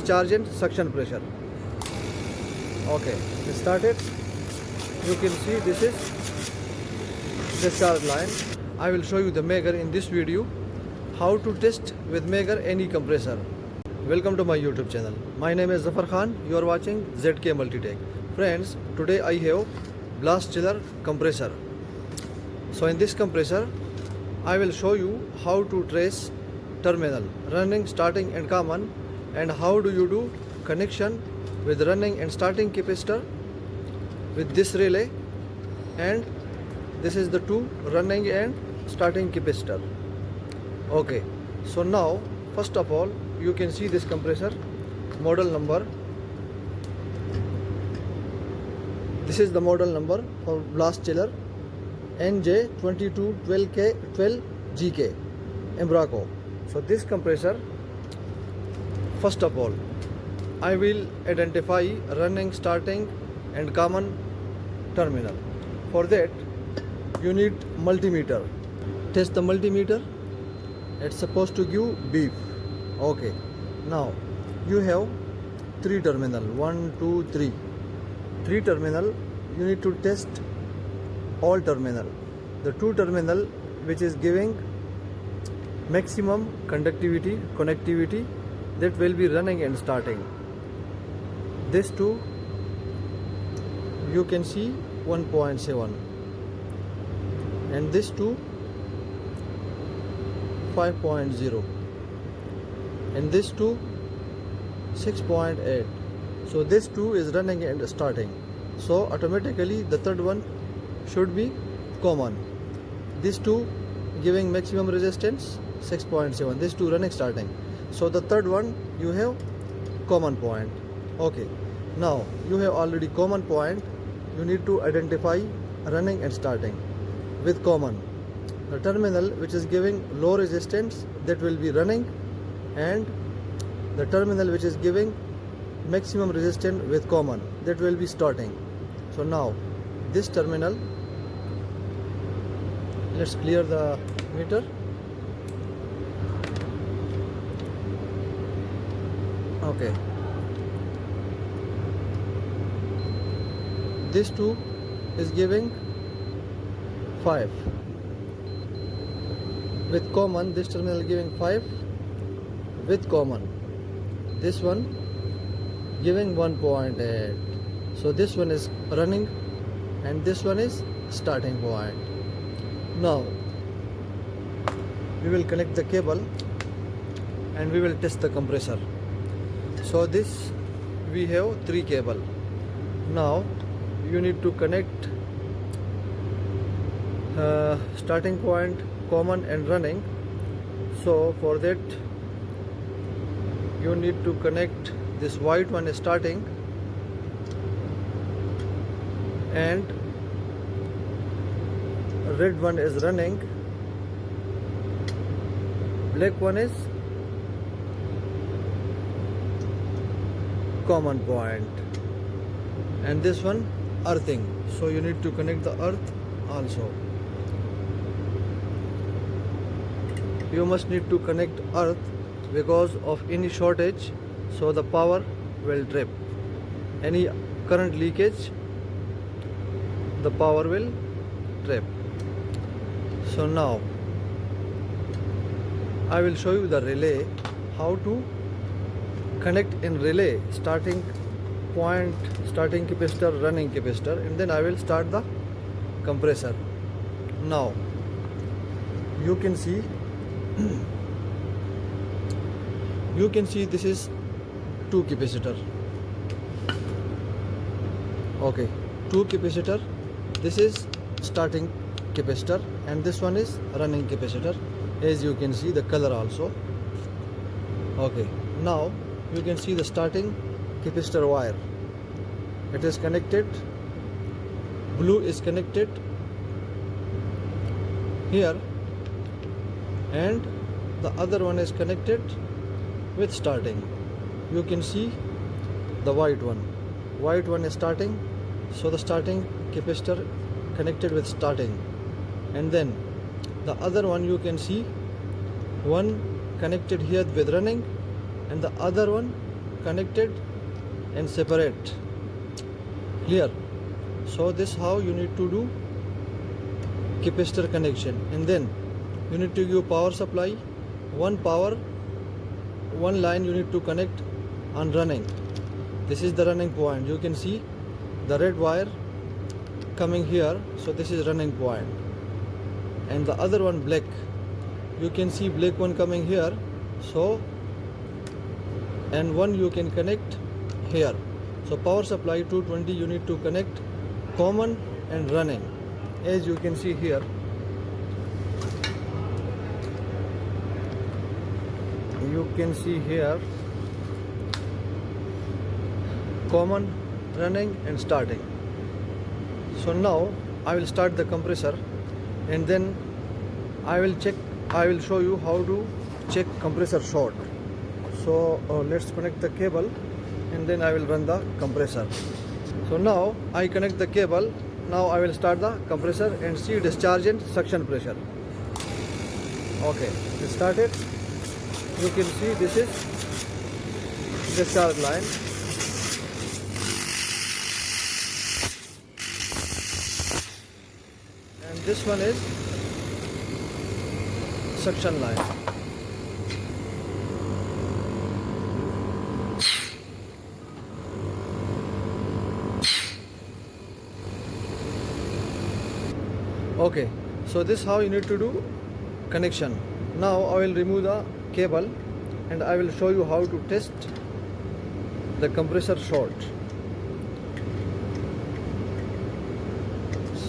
discharge and suction pressure. Okay, let's start it. You can see this is discharge line. I will show you the Megger in this video, how to test with Megger any compressor. Welcome to my YouTube channel. My name is Zafar Khan. You are watching ZK Multitech. Friends, today I have blast chiller compressor. So in this compressor, I will show you how to trace terminal, running, starting and common, and how do you do connection with running and starting capacitor with this relay, and this is the two running and starting capacitor. Okay, so now first of all you can see this compressor model number. This is the model number for blast chiller NJ2212GK Embraco. So this compressor, first of all I will identify running, starting and common terminal. For that you need multimeter. Test the multimeter. It's supposed to give beep. Okay, now you have three terminal, 1 2 3 terminal. You need to test all terminal. The two terminal which is giving maximum conductivity, connectivity, that will be running and starting. This two you can see 1.7, and this two 5.0, and this two 6.8. so this two is running and starting, so automatically the third one should be common. These two giving maximum resistance 6.7, this two running, starting, so the third one you have common point. Okay, now you have already common point. You need to identify running and starting with common. The terminal which is giving low resistance, that will be running, and the terminal which is giving maximum resistance with common, that will be starting. So now this terminal, let's clear the meter. Okay, this two is giving 5 with common. This terminal giving 5 with common. This one giving 1.8. so this one is running and this one is starting point. Now we will connect the cable and we will test the compressor. So this we have 3 cable. Now you need to connect starting point, common and running. So for that you need to connect this white one is starting and red one is running, black one is common point, and this one earthing. So you need to connect the earth also. You must need to connect earth because of any shortage, so the power will trip. Any current leakage, the power will trip. So now I will show you the relay, how to connect in relay, starting point, starting capacitor, running capacitor, and then I will start the compressor. Now you can see this is 2 capacitor. Okay, 2 capacitor. This is starting capacitor and this one is running capacitor, as you can see the color also. Okay, now you can see the starting capacitor wire. It is connected, blue is connected here, and the other one is connected with starting. You can see the white one is starting, so the starting capacitor connected with starting, and then the other one you can see one connected here with running and the other one connected and separate. Clear? So this how you need to do capacitor connection, and then you need to give power supply, one line you need to connect on running. This is the running point. You can see the red wire coming here, so this is running point, and the other one black, you can see black one coming here, so and one you can connect here. So power supply 220 you need to connect common and running, as you can see here. You can see here common, running and starting. So now I will start the compressor, and then I will show you how to check compressor short. So let's connect the cable, and then I will run the compressor. So now I connect the cable. Now I will start the compressor and see discharge and suction pressure. Okay, let's start it. You can see this is discharge line. And this one is suction line. Okay, so this is how you need to do connection. Now I will remove the cable, and I will show you how to test the compressor short.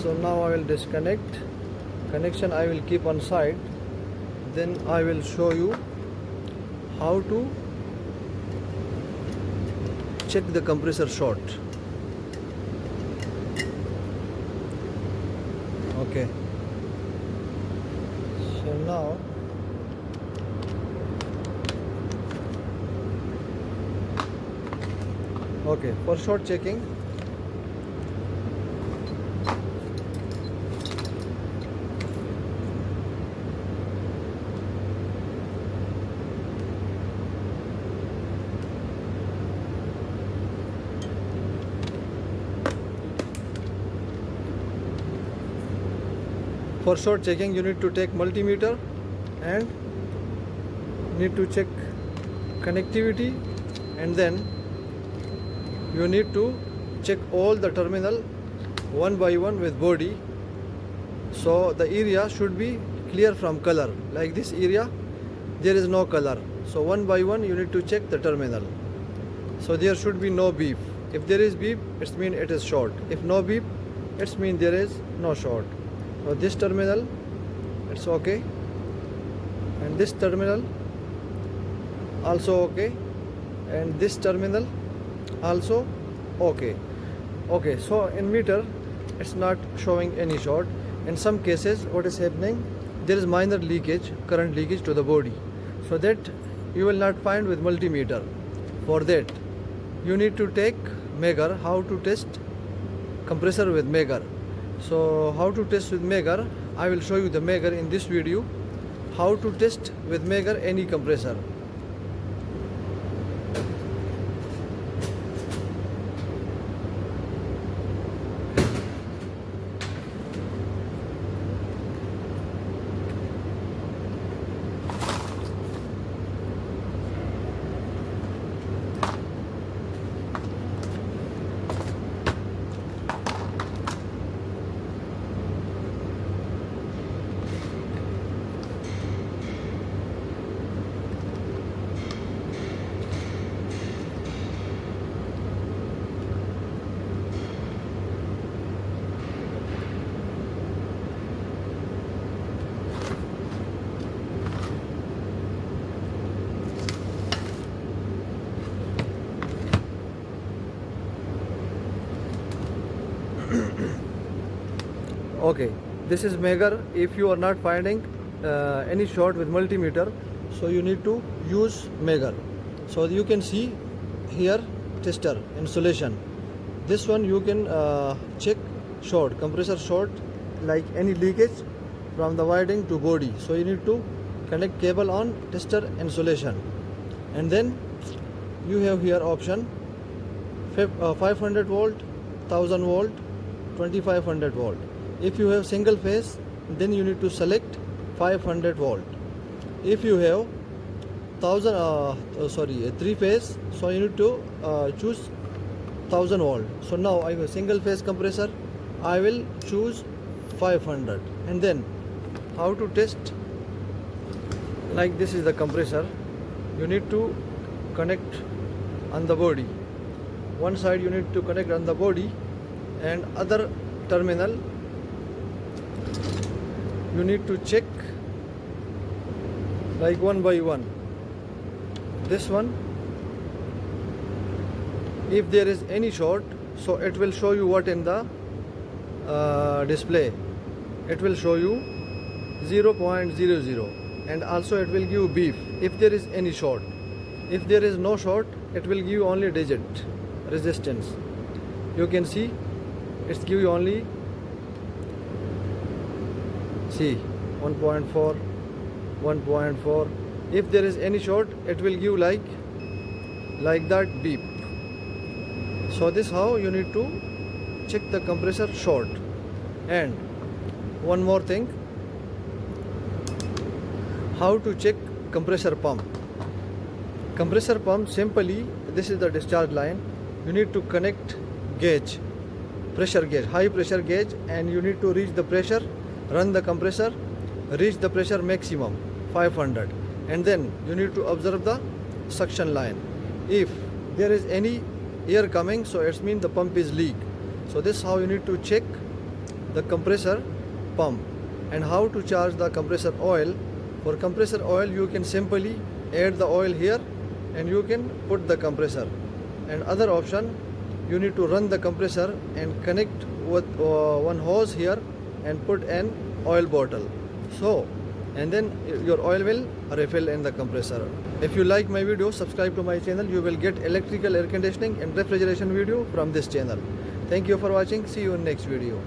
So now I will disconnect connection, I will keep on side, then I will show you how to check the compressor short. Okay, so now okay, for short checking, you need to take multimeter and need to check connectivity, and then you need to check all the terminal one by one with body. So the area should be clear from color. Like this area there is no color, so one by one you need to check the terminal. So there should be no beep. If there is beep, it means it is short. If no beep, it means there is no short. So this terminal, it's okay, and this terminal also okay, and this terminal also okay. Okay, so in meter it's not showing any short. In some cases what is happening, there is minor leakage, current leakage to the body, so that you will not find with multimeter. For that you need to take Megger, how to test compressor with Megger. So how to test with Megger, I will show you the Megger in this video, how to test with Megger any compressor. Okay, this is Megger. If you are not finding any short with multimeter, so you need to use Megger. So you can see here tester insulation. This one you can check short, compressor short, like any leakage from the wiring to body. So you need to connect cable on tester insulation, and then you have here option 500 volt, 1000 volt, 2500 volt. If you have single phase, then you need to select 500 volt. If you have 3 phase, so you need to choose 1000 volt. So now I have a single phase compressor, I will choose 500. And then how to test? Like this is the compressor. You need to connect on the body. One side you need to connect on the body, and other terminal you need to check like one by one. This one, if there is any short, so it will show you what in the display. It will show you 0.00, and also it will give you beep if there is any short. If there is no short, it will give you only digit resistance. You can see it's give you only, see, 1.4, 1.4. If there is any short, it will give like that beep. So this how you need to check the compressor short. And one more thing, how to check compressor pump. Compressor pump, simply this is the discharge line. You need to connect gauge, pressure gauge, high pressure gauge, and you need to reach the pressure, run the compressor, reach the pressure maximum 500, and then you need to observe the suction line. If there is any air coming, so it means the pump is leak. So this is how you need to check the compressor pump. And how to charge the compressor oil. For compressor oil, you can simply add the oil here and you can put the compressor. And other option, you need to run the compressor and connect with one hose here and put an oil bottle. So, and then your oil will refill in the compressor. If you like my video, subscribe to my channel. You will get electrical, air conditioning and refrigeration video from this channel. Thank you for watching. See you in next video.